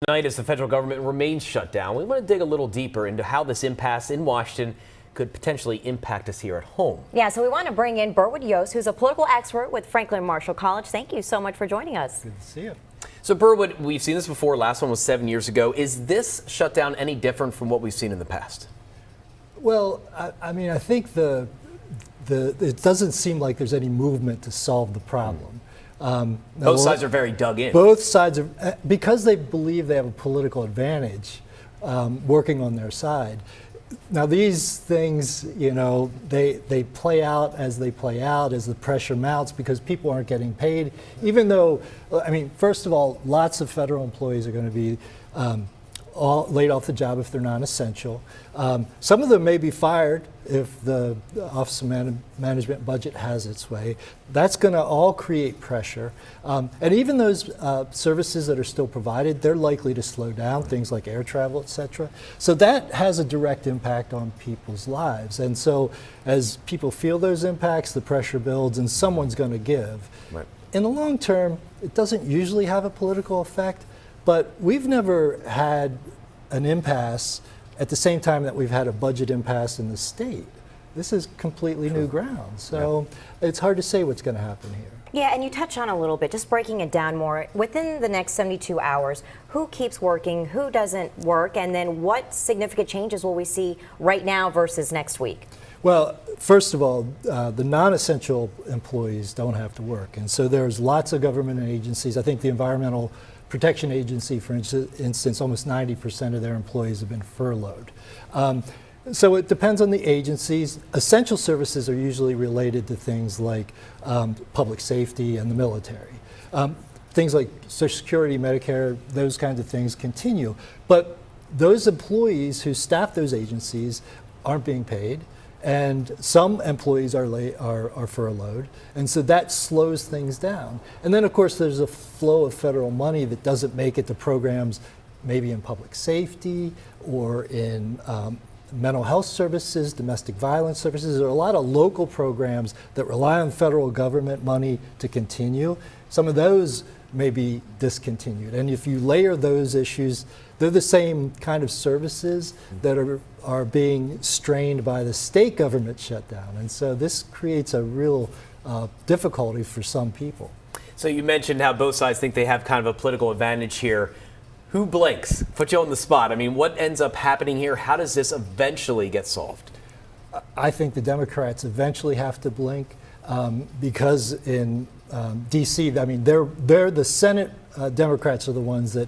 Tonight, as the federal government remains shut down, we want to dig a little deeper into how this impasse in Washington could potentially impact us here at home. Yeah, so we want to bring in Burwood Yost, who's a political expert with Franklin Marshall College. Thank you so much for joining us. Good to see you. So, Burwood, we've seen this before. Last one was 7 years ago. Is this shutdown any different from what we've seen in the past? Well, I mean, I think it doesn't seem like there's any movement to solve the problem. Both sides are very dug in. Both sides are, because they believe they have a political advantage working on their side. Now these things, you know, they play out as they play out as the pressure mounts because people aren't getting paid. Even though, I mean, first of all, lots of federal employees are going to be all laid off the job if they're non-essential. Some of them may be fired if the Office of Management budget has its way. That's going to all create pressure. And even those services that are still provided, they're likely to slow down, things like air travel, et cetera. So that has a direct impact on people's lives. And so as people feel those impacts, the pressure builds and someone's going to give. Right. In the long term, it doesn't usually have a political effect, but we've never had an impasse at the same time that we've had a budget impasse in the state. This is completely new ground. So it's hard to say what's going to happen here. Yeah, and you touch on a little bit, just breaking it down more. Within the next 72 hours, who keeps working, who doesn't work, and then what significant changes will we see right now versus next week? Well, first of all, the non-essential employees don't have to work. And so there's lots of government agencies. I think the Environmental Protection Agency, for instance, almost 90% of their employees have been furloughed. So it depends on the agencies. Essential services are usually related to things like public safety and the military. Things like Social Security, Medicare, those kinds of things continue. But those employees who staff those agencies aren't being paid. And some employees are furloughed, and so that slows things down. And then, of course, there's a flow of federal money that doesn't make it to programs maybe in public safety or in mental health services, domestic violence services. There are a lot of local programs that rely on federal government money to continue. Some of those may be discontinued. And if you layer those issues, they're the same kind of services that are being strained by the state government shutdown. And so this creates a real difficulty for some people. So you mentioned how both sides think they have kind of a political advantage here. Who blinks? Put you on the spot. I mean, what ends up happening here? How does this eventually get solved? I think the Democrats eventually have to blink because in D.C., I mean, they're the Senate Democrats are the ones that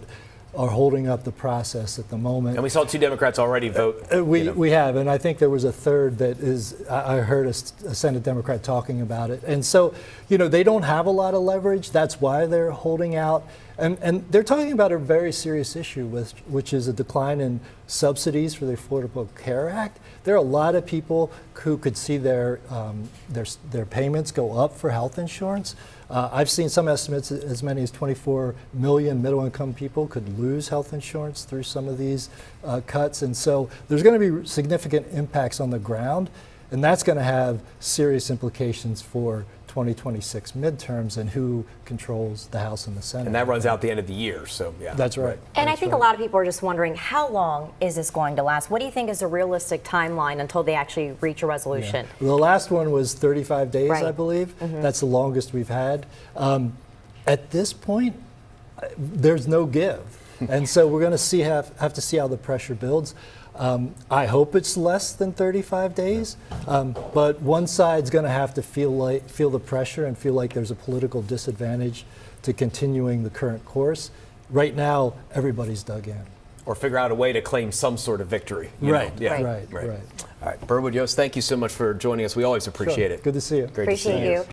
are holding up the process at the moment. And we saw 2 Democrats already vote. We have, and I think there was a third that is, I heard a Senate Democrat talking about it. And so, you know, they don't have a lot of leverage. That's why they're holding out. And they're talking about a very serious issue, which is a decline in subsidies for the Affordable Care Act. There are a lot of people who could see their payments go up for health insurance. I've seen some estimates as many as 24 million middle-income people could lose health insurance through some of these cuts. And so there's going to be significant impacts on the ground, and that's going to have serious implications for 2026 midterms and who controls the House and the Senate. And that runs out the end of the year, so yeah. That's right. And I think a lot of people are just wondering, how long is this going to last? What do you think is a realistic timeline until they actually reach a resolution? Yeah. Well, the last one was 35 days, right. I believe. That's the longest we've had. At this point, there's no give. And so we're going to have to see how the pressure builds. I hope it's less than 35 days, but one side's going to have to feel the pressure and feel like there's a political disadvantage to continuing the current course. Right now, everybody's dug in. Or figure out a way to claim some sort of victory. Right, Yeah. right. All right, Burwood Yost, thank you so much for joining us. We always appreciate it. Good to see you. Great to see Appreciate you.